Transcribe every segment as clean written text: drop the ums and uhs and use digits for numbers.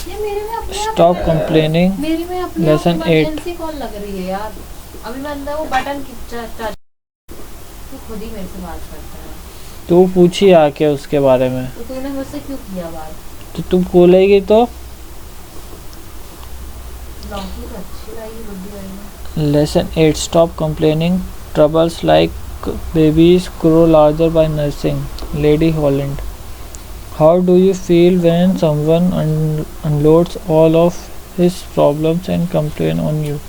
ये मेरे में अपने आप Stop complaining. मेरे में अपने आप Lesson 8. इमरजेंसी कॉल लग रही है यार। अभी मैं अंदर वो बटन टच, तू खुद ही मेरे से बात करता है। तू पूछी आके उसके बारे में, तो तूने मुझसे क्यों किया बात? तो तू बोलेगी तो। लौकी तो अच्छी लगी बुद्धि वाली में। Lesson 8. Stop complaining. Troubles like babies grow larger by nursing. Lady Holland. How do you feel when someone unloads all of his problems and complain on you?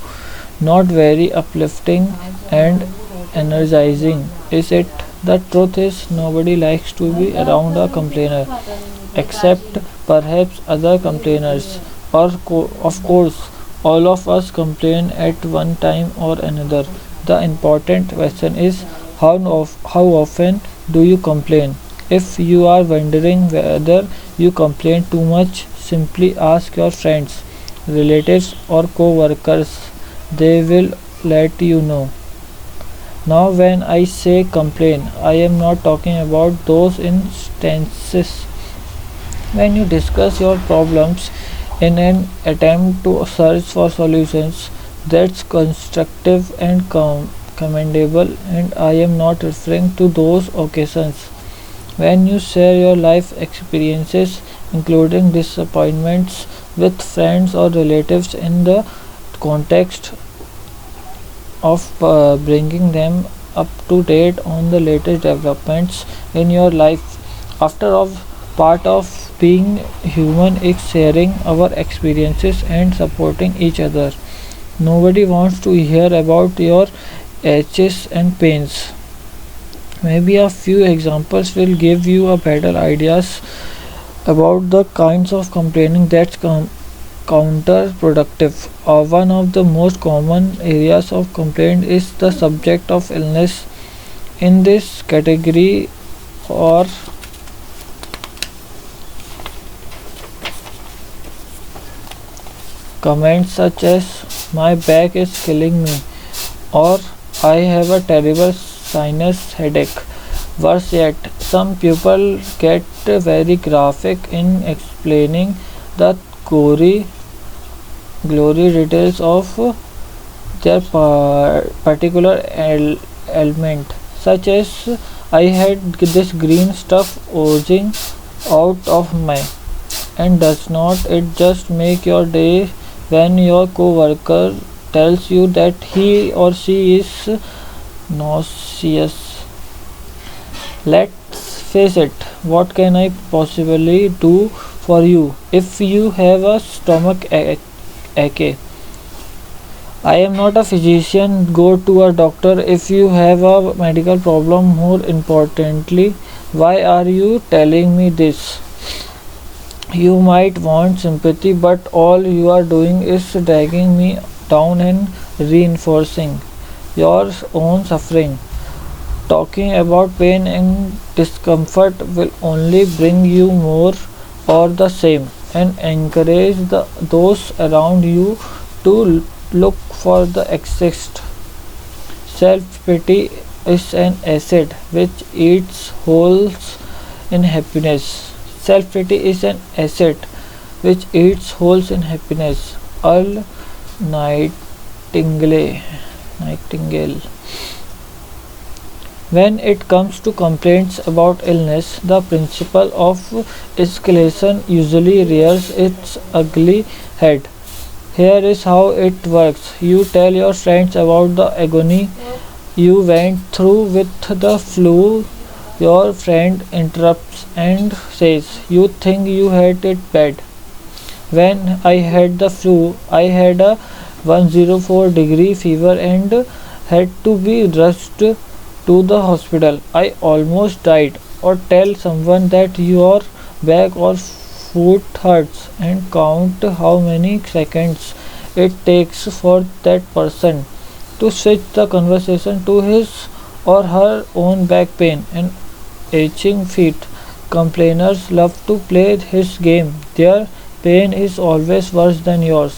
Not very uplifting and energizing, is it? The truth is, nobody likes to be around a complainer, except perhaps other complainers. Of course, all of us complain at one time or another. The important question is how often do you complain? If you are wondering whether you complain too much, simply ask your friends, relatives, or co workers. They will let you know. Now, when I say complain, I am not talking about those instances when you discuss your problems in an attempt to search for solutions. That's constructive and commendable, and I am not referring to those occasions when you share your life experiences, including disappointments, with friends or relatives in the context of bringing them up to date on the latest developments in your life. After all, part of being human is sharing our experiences and supporting each other. Nobody wants to hear about your aches and pains. Maybe a few examples will give you a better ideas about the kinds of complaining that's counterproductive. One of the most common areas of complaint is the subject of illness. In this category, or comments such as "My back is killing me" or "I have a terrible sinus headache." Worse yet, some people get very graphic in explaining the gory, glory details of their particular ailment, such as "I had this green stuff oozing out of my," and does not it just make your day when your co-worker tells you that he or she is nauseous? Let's face it, what can I possibly do for you if you have a stomach ache? I am not a physician. Go to a doctor if you have a medical problem. More importantly, why are you telling me this? You might want sympathy, but all you are doing is dragging me down and reinforcing your own suffering. Talking about pain and discomfort will only bring you more or the same, and encourage those around you to look for the exist. Self pity is an acid which eats holes in happiness. Self pity is an acid which eats holes in happiness. Earl Nightingale. Nightingale. When it comes to complaints about illness, the principle of escalation usually rears its ugly head. Here is how it works. You tell your friends about the agony you went through with the flu. Your friend interrupts and says, "You think you had it bad. When I had the flu, I had a 104-degree fever and had to be rushed to the hospital. I almost died." Or tell someone that your back or foot hurts and count how many seconds it takes for that person to switch the conversation to his or her own back pain and itching feet. Complainers love to play his game. Their pain is always worse than yours.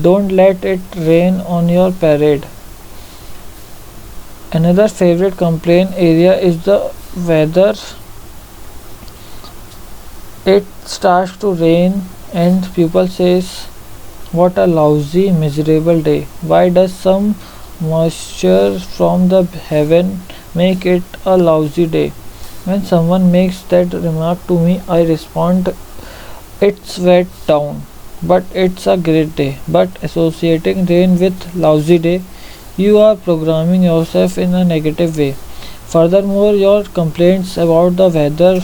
Don't let it rain on your parade. Another favorite complaint area is the weather. It starts to rain and people says, what a lousy, miserable day. Why does some moisture from the heaven make it a lousy day? When someone makes that remark to me, I respond, it's wet down, but it's a great day. But associating rain with lousy day, you are programming yourself in a negative way. Furthermore, your complaints about the weather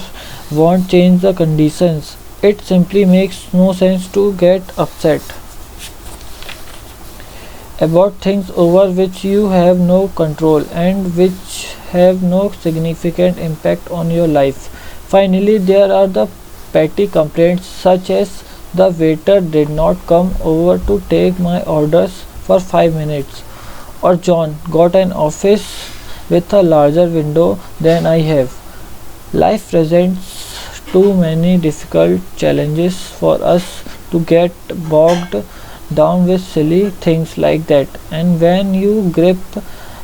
won't change the conditions. It simply makes no sense to get upset about things over which you have no control and which have no significant impact on your life. Finally, there are the petty complaints such as the waiter did not come over to take my orders for 5 minutes, or John got an office with a larger window than I have. Life presents too many difficult challenges for us to get bogged down with silly things like that. And when you grip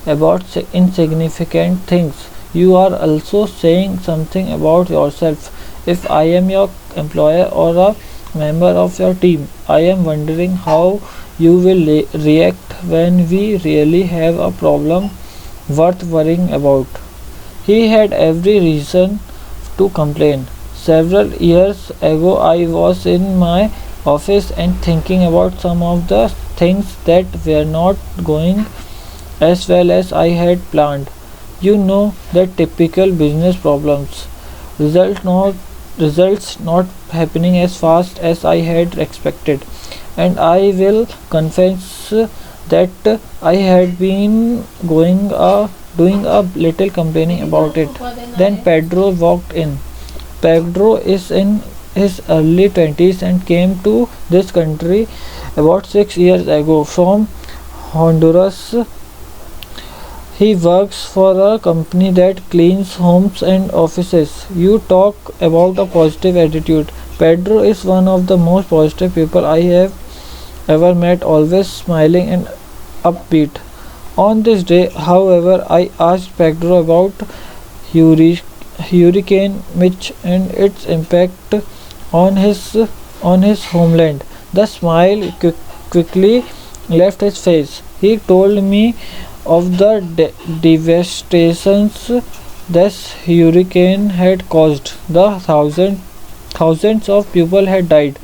about insignificant things, you are also saying something about yourself. If I am your employer or a member of your team, I am wondering how you will react when we really have a problem worth worrying about. He had every reason to complain. Several years ago, I was in my office and thinking about some of the things that were not going as well as I had planned. You know, the typical business problems. Result not Results not happening as fast as I had expected. And I will confess that I had been doing a little complaining about it. Then Pedro walked in. Pedro is in his early 20s and came to this country about 6 years ago from Honduras. He works for a company that cleans homes and offices. You talk about a positive attitude. Pedro is one of the most positive people I have ever met, always smiling and upbeat. On this day, however, I asked Pedro about Hurri- Hurricane Mitch and its impact on his homeland. The smile quickly left his face. He told me of the devastations this hurricane had caused. Thousands of people had died.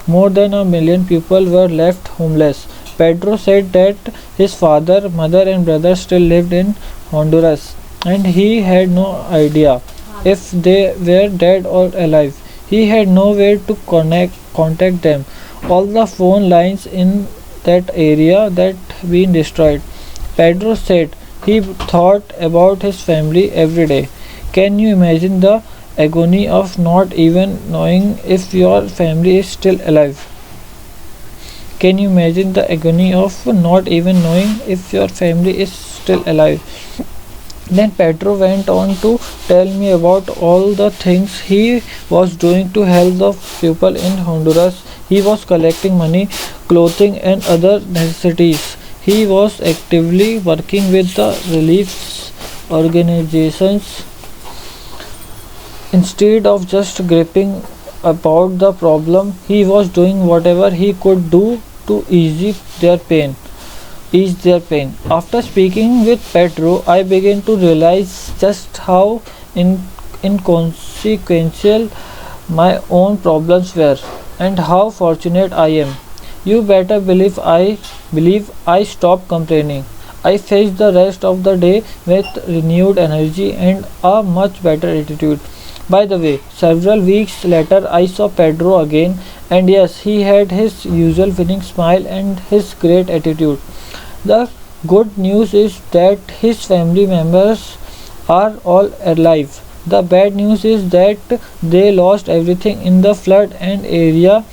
More than a million people were left homeless. Pedro said that his father, mother, and brother still lived in Honduras, and he had no idea if they were dead or alive. He had nowhere to contact them. All the phone lines in that area that been destroyed. Pedro said he thought about his family every day. Can you imagine the agony of not even knowing if your family is still alive? Can you imagine the agony of not even knowing if your family is still alive? Then Pedro went on to tell me about all the things he was doing to help the people in Honduras. He was collecting money, clothing, and other necessities. He was actively working with the relief organizations instead of just gripping about the problem. He was doing whatever he could do to ease their pain. After speaking with Pedro, I began to realize just how inconsequential my own problems were and how fortunate I am. You better believe I stopped complaining. I faced the rest of the day with renewed energy and a much better attitude. By the way, several weeks later I saw Pedro again, and yes, he had his usual winning smile and his great attitude. The good news is that his family members are all alive. The bad news is that they lost everything in the flood and area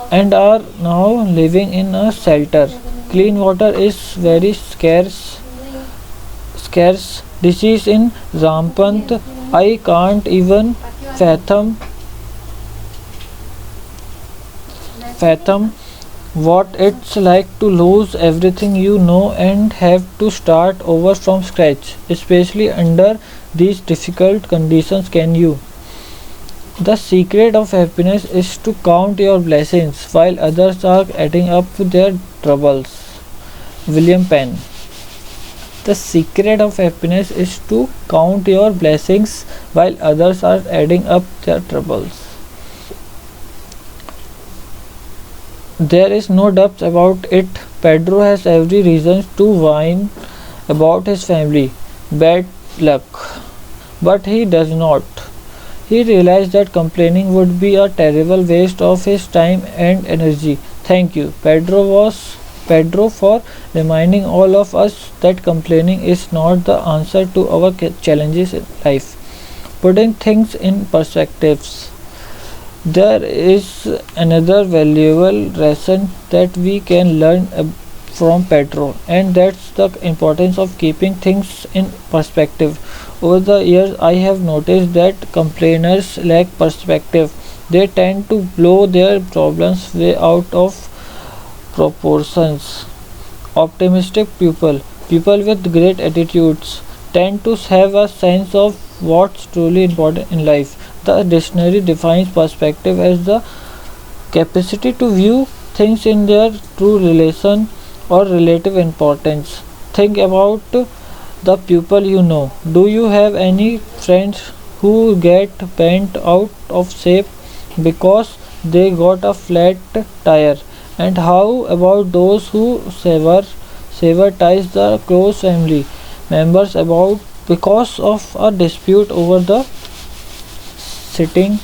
and are now living in a shelter. Clean water is very scarce. Disease in rampant. I can't even fathom what it's like to lose everything you know and have to start over from scratch, especially under these difficult conditions. Can you? The secret of happiness is to count your blessings while others are adding up their troubles. William Penn. The secret of happiness is to count your blessings while others are adding up their troubles. There is no doubt about it. Pedro has every reason to whine about his family bad luck, but he does not. He realized that complaining would be a terrible waste of his time and energy. Thank you, Pedro for reminding all of us that complaining is not the answer to our challenges in life. Putting things in perspectives. There is another valuable lesson that we can learn from Pedro, and that's the importance of keeping things in perspective. Over the years, I have noticed that complainers lack perspective. They tend to blow their problems way out of proportions. Optimistic people with great attitudes, tend to have a sense of what's truly important in life. The dictionary defines perspective as the capacity to view things in their true relation or relative importance. Think about the people you know. Do you have any friends who get bent out of shape because they got a flat tire? And how about those who sabotage the close family members about because of a dispute over the sitting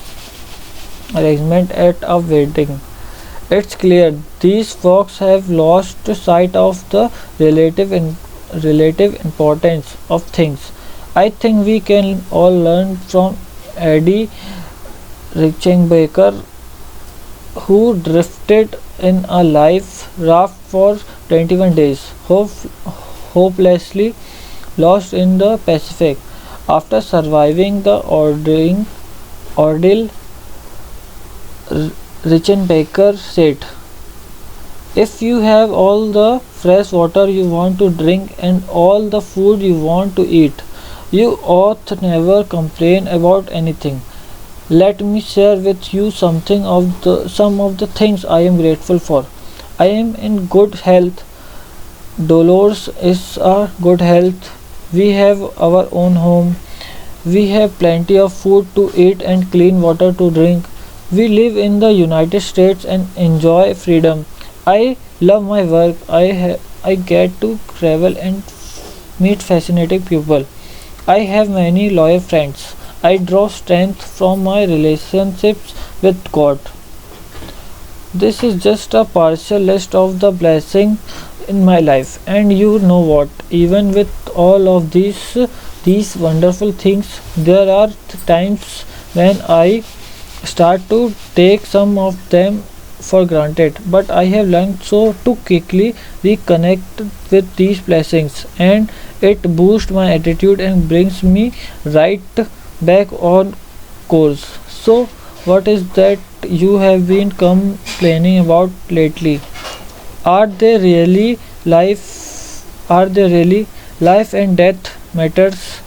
arrangement at a wedding? It's clear these folks have lost sight of the relative importance of things. I think we can all learn from Eddie Richenbaker, who drifted in a life raft for 21 days, hopelessly lost in the Pacific. After surviving the ordeal, Richenbaker said, if you have all the fresh water you want to drink and all the food you want to eat, you ought never complain about anything. Let me share with you some of the things I am grateful for. I am in good health. Dolores is a good health. We have our own home. We have plenty of food to eat and clean water to drink. We live in the United States and enjoy freedom. I love my work. I get to travel and meet fascinating people. I have many loyal friends. I draw strength from my relationships with God. This is just a partial list of the blessings in my life. And you know what? Even with all of these wonderful things, there are times when I start to take some of them for granted. But I have learned so to quickly reconnect with these blessings, and it boosts my attitude and brings me right back on course. So, what is that you have been complaining about lately? Are they really are they really life and death matters?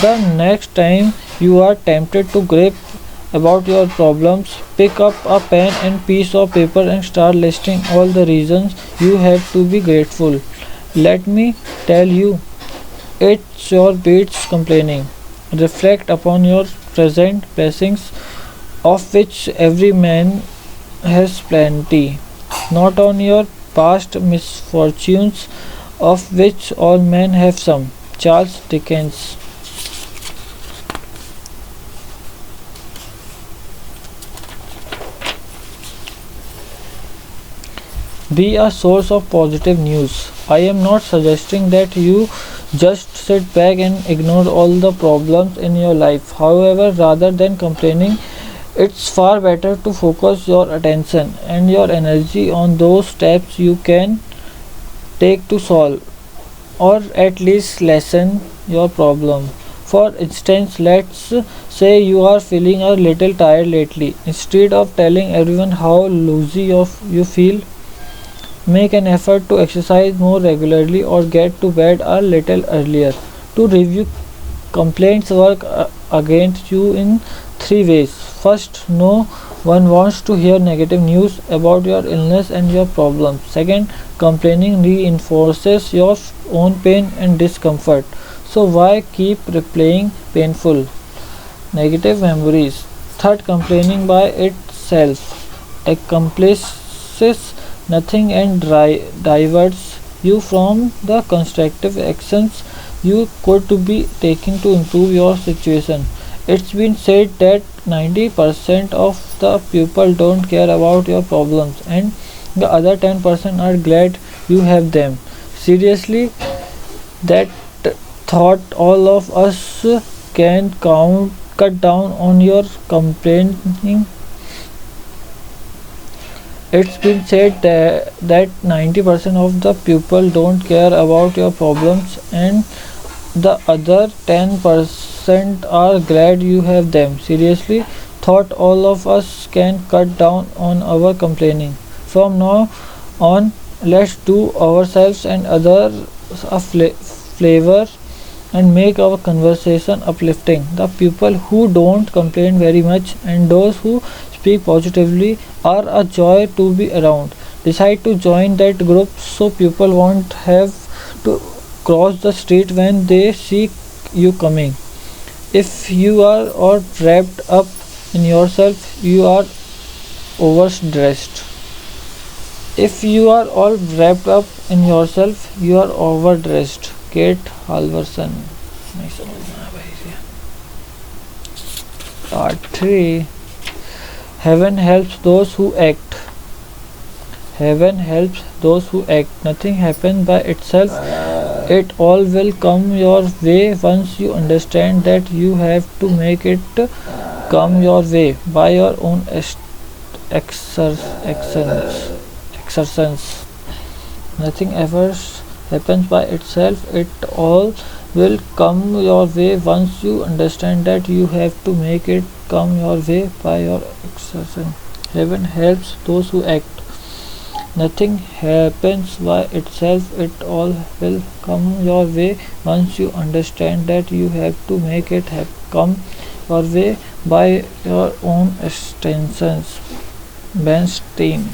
The next time you are tempted to gripe about your problems, pick up a pen and piece of paper and start listing all the reasons you have to be grateful. Let me tell you, it sure beats complaining. Reflect upon your present blessings, of which every man has plenty, not on your past misfortunes, of which all men have some. Charles Dickens. Be a source of positive news. I am not suggesting that you just sit back and ignore all the problems in your life. However, rather than complaining, it's far better to focus your attention and your energy on those steps you can take to solve or at least lessen your problem. For instance, let's say you are feeling a little tired lately. Instead of telling everyone how lousy you feel, make an effort to exercise more regularly or get to bed a little earlier. To review, complaints work against you in three ways. First, no one wants to hear negative news about your illness and your problems. Second, complaining reinforces your own pain and discomfort. So, why keep replaying painful negative memories? Third, complaining by itself accomplishes nothing and diverts you from the constructive actions you could be taking to improve your situation. It's been said that 90% of the people don't care about your problems and the other 10% are glad you have them. Seriously, that thought all of us can cut down on your complaining. It's been said that 90% of the people don't care about your problems and the other 10% are glad you have them. Seriously, thought all of us can cut down on our complaining. From now on, let's do ourselves and others a flavor and make our conversation uplifting. The people who don't complain very much and those who speak positively are a joy to be around. Decide to join that group so people won't have to cross the street when they see you coming. If you are all wrapped up in yourself, you are overdressed. If you are all wrapped up in yourself, you are overdressed. Kate Halverson. नहीं समझना भाई. Part 3. Heaven helps those who act. Heaven helps those who act. Nothing happens by itself. It all will come your way once you understand that you have to make it come your way by your own exertions. Nothing ever happens by itself. It all will come your way once you understand that you have to make it come your way by your exertion. Heaven helps those who act. Nothing happens by itself. It all will come your way once you understand that you have to make it come your way by your own extensions. Ben Stein.